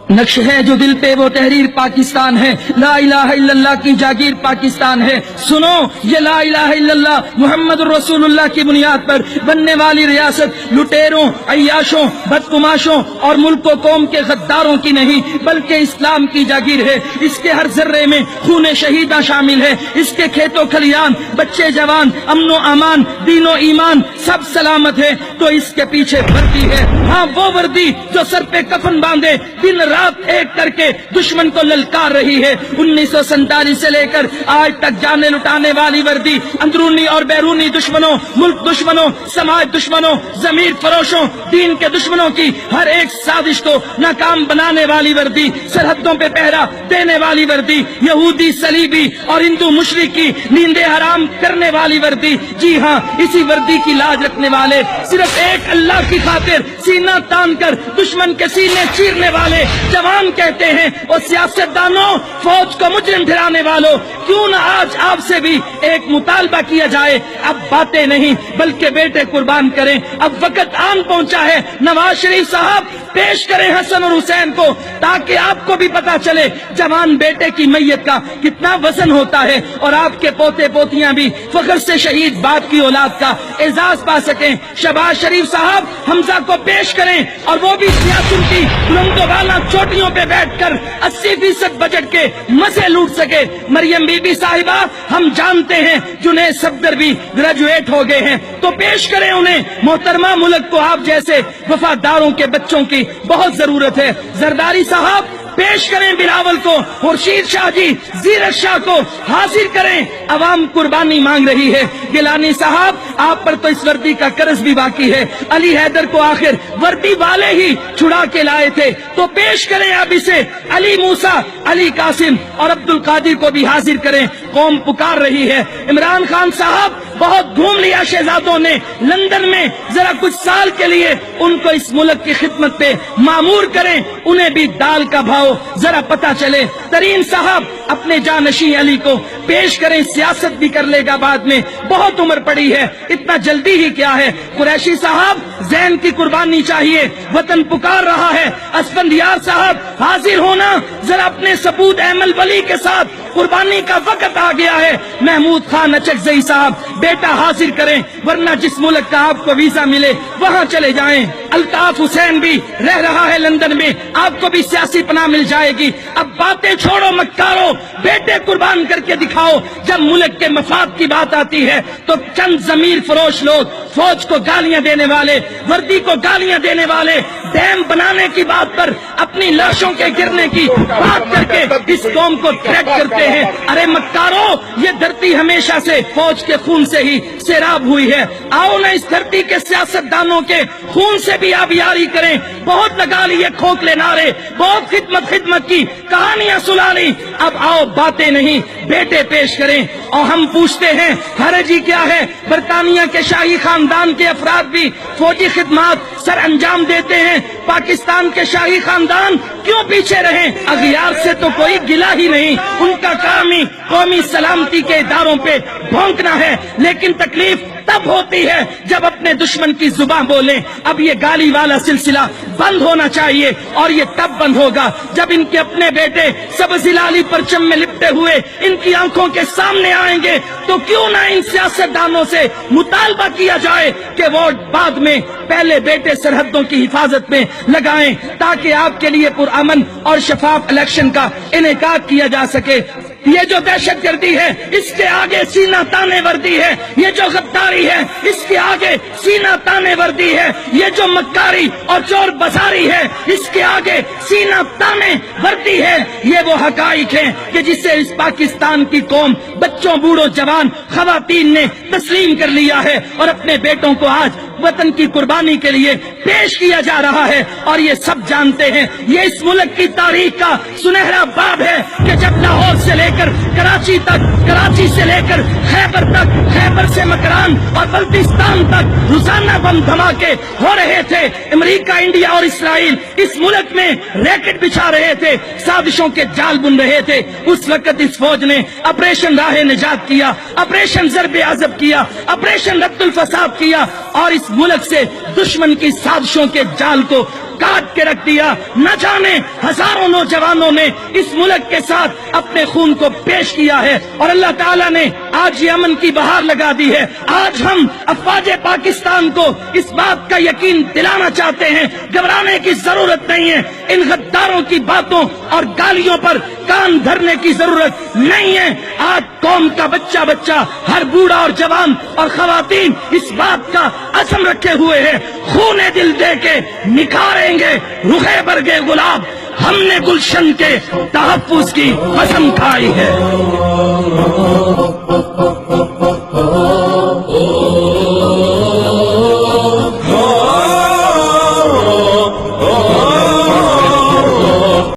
نقش ہے جو دل پہ وہ تحریر پاکستان ہے، لا الہ الا اللہ کی جاگیر پاکستان ہے۔ سنو یہ لا الہ الا اللہ محمد رسول اللہ کی بنیاد پر بننے والی ریاست لٹیروں، عیاشوں، بدتماشوں اور ملک و قوم کے غداروں کی نہیں بلکہ اسلام کی جاگیر ہے۔ اس کے ہر ذرے میں خون شہیداں شامل ہے، اس کے کھیتوں کھلیان، بچے جوان، امن و امان، دین و ایمان سب سلامت ہے۔ تو اس کے پیچھے وردی ہے، ہاں وہ وردی جو سر پہ کفن باندھے دن رات ایک کر کے دشمن کو للکار رہی ہے۔ 1947 سے لے کر آج تک جانے لٹانے والی وردی اندرونی اور بیرونی دشمنوں، ملک دشمنوں، سماج دشمنوں، ضمیر فروشوں، دین کے دشمنوں کی ہر ایک سازش کو ناکام بنانے والی وردی، سرحدوں پہ پہرا دینے والی وردی، یہودی صلیبی اور ہندو مشرک کی نیندیں حرام کرنے والی وردی۔ جی ہاں، اسی وردی کی لاج رکھنے والے، صرف ایک اللہ کی خاطر سینہ تان کر دشمن کے سینے چیرنے والے جوان کہتے ہیں اور سیاستدانوں، فوج کو مجرم ٹھہرانے والوں، کیوں نہ آج آپ سے بھی ایک مطالبہ کیا جائے، اب باتیں نہیں بلکہ بیٹے قربان کریں۔ اب وقت آن پہنچا ہے، نواز شریف صاحب پیش کریں حسن اور حسین کو تاکہ آپ کو بھی پتا چلے جوان بیٹے کی میت کا کتنا وزن ہوتا ہے، اور آپ کے پوتے پوتیاں بھی فخر سے شہید باپ کی اولاد کا اعزاز پا سکیں۔ شہباز شریف صاحب حمزہ کو پیش کریں اور وہ بھی سیاست کی بلند والا چوٹیوں پہ بیٹھ کر 80% بجٹ کے مزے لوٹ سکے۔ مریم بی بی صاحبہ ہم جانتے ہیں جنہیں صفدر بھی گریجویٹ ہو گئے ہیں، تو پیش کریں انہیں۔ محترمہ ملک کو آپ جیسے وفاداروں کے بچوں کی بہت ضرورت ہے۔ زرداری صاحب پیش کریں بلاول کو، خورشید شاہ جی، زیرت شاہ کو حاضر کریں، عوام قربانی مانگ رہی ہے۔ گیلانی صاحب آپ پر تو اس وردی کا قرض بھی باقی ہے، علی حیدر کو آخر وردی والے ہی چھڑا کے لائے تھے، تو پیش کریں اب اسے۔ علی موسیٰ، علی قاسم اور عبد القادر کو بھی حاضر کریں، قوم پکار رہی ہے۔ عمران خان صاحب بہت گھوم لیا شہزادوں نے لندن میں، ذرا کچھ سال کے لیے ان کو اس ملک کی خدمت پہ معمور کریں، انہیں بھی دال کا بھاؤ ذرا پتا چلے۔ ترین صاحب اپنے جانشین علی کو پیش کریں، سیاست بھی کر لے گا بعد میں، بہت عمر پڑی ہے، اتنا جلدی ہی کیا ہے۔ قریشی صاحب ذہن کی قربانی چاہیے، وطن پکار رہا ہے۔ اسفندیار صاحب حاضر ہونا، ذرا اپنے سپود احمد ولی کے ساتھ، قربانی کا وقت آ گیا ہے۔ محمود خان اچکزئی صاحب بیٹا حاضر کریں، ورنہ جس ملک کا آپ کو ویزا ملے وہاں چلے جائیں۔ الطاف حسین بھی رہ رہا ہے لندن میں، آپ کو بھی سیاسی پناہ مل جائے گی۔ اب باتیں چھوڑو مکارو، بیٹے قربان کر کے دکھاؤ۔ جب ملک کے مفاد کی بات آتی ہے تو چند ضمیر فروش لوگ فوج کو گالیاں دینے والے، وردی کو گالیاں دینے والے، ڈیم بنانے کی بات پر اپنی لاشوں کے گرنے کی بات کر کے اس قوم کو ٹریک کرتے ہیں۔ ارے مکارو، یہ دھرتی ہمیشہ سے فوج کے خون سے ہی سیراب ہوئی ہے، آؤ نہ اس دھرتی کے سیاستدانوں کے خون سے بھی آبیاری کریں۔ بہت لگا لیے کھوکھلے نعرے، بہت خدمت کی کہانیاں سنا لی، اب آؤ باتیں نہیں بیٹے پیش کریں۔ اور ہم پوچھتے ہیں حرجی کیا ہے؟ برطانیہ کے شاہی خاندان کے افراد بھی فوجی خدمات سر انجام دیتے ہیں، پاکستان کے شاہی خاندان کیوں پیچھے رہیں؟ اغیار سے تو کوئی گلہ ہی نہیں، ان کا کام ہی قومی سلامتی کے اداروں پہ بھونکنا ہے، لیکن تکلیف تب ہوتی ہے جب اپنے دشمن کی زبان بولیں۔ اب یہ گالی والا سلسلہ بند ہونا چاہیے، اور یہ تب بند ہوگا جب ان کے اپنے بیٹے سبز ہلالی پرچم میں لپٹے ہوئے ان کی آنکھوں کے سامنے آئیں گے۔ تو کیوں نہ ان سیاستدانوں سے مطالبہ کیا جائے کہ ووٹ بعد میں، پہلے بیٹے سرحدوں کی حفاظت میں لگائیں تاکہ آپ کے لیے پرامن اور شفاف الیکشن کا انعقاد کیا جا سکے۔ یہ جو دہشت گردی ہے اس کے آگے سینہ تانے وردی ہے، یہ جو غداری ہے اس کے آگے سینہ تانے وردی ہے، یہ جو مکاری اور چور بازاری ہے اس کے آگے سینہ تانے وردی ہے۔ یہ وہ حقائق ہیں کہ جسے اس پاکستان کی قوم، بچوں، بوڑھوں، جوان، خواتین نے تسلیم کر لیا ہے، اور اپنے بیٹوں کو آج وطن کی قربانی کے لیے پیش کیا جا رہا ہے۔ اور یہ سب جانتے ہیں یہ اس ملک کی تاریخ کا سنہرا باب ہے کہ جب لاہور سے لے کر کراچی تک، کراچی سے لے کر خیبر تک، خیبر سے مکران اور بلتستان تک روزانہ بم دھماکے ہو رہے تھے، امریکہ، انڈیا اور اسرائیل اس ملک میں ریکٹ بچھا رہے تھے، سازشوں کے جال بن رہے تھے، اس وقت اس فوج نے آپریشن راہ نجات کیا، آپریشن ضرب عضب کیا، آپریشن رد الفساد کیا، اور اس ملک سے دشمن کی سازشوں کے جال کو کاٹ کے رکھ دیا. نہ جانے ہزاروں نوجوانوں نے اس ملک کے ساتھ اپنے خون کو پیش کیا ہے اور اللہ تعالیٰ نے آج یہ امن کی بہار لگا دی ہے. آج ہم افواج پاکستان کو اس بات کا یقین دلانا چاہتے ہیں, گھبرانے کی ضرورت نہیں ہے. ان غداروں کی باتوں اور گالیوں پر کان دھرنے کی ضرورت نہیں ہے. آج قوم کا بچہ بچہ, ہر بوڑھا اور جوان اور خواتین اس بات کا عزم رکھے ہوئے ہیں, خون دل دے کے نکھاریں گے رخے برگے گلاب. ہم نے گلشن کے تحفظ کی قسم کھائی ہے.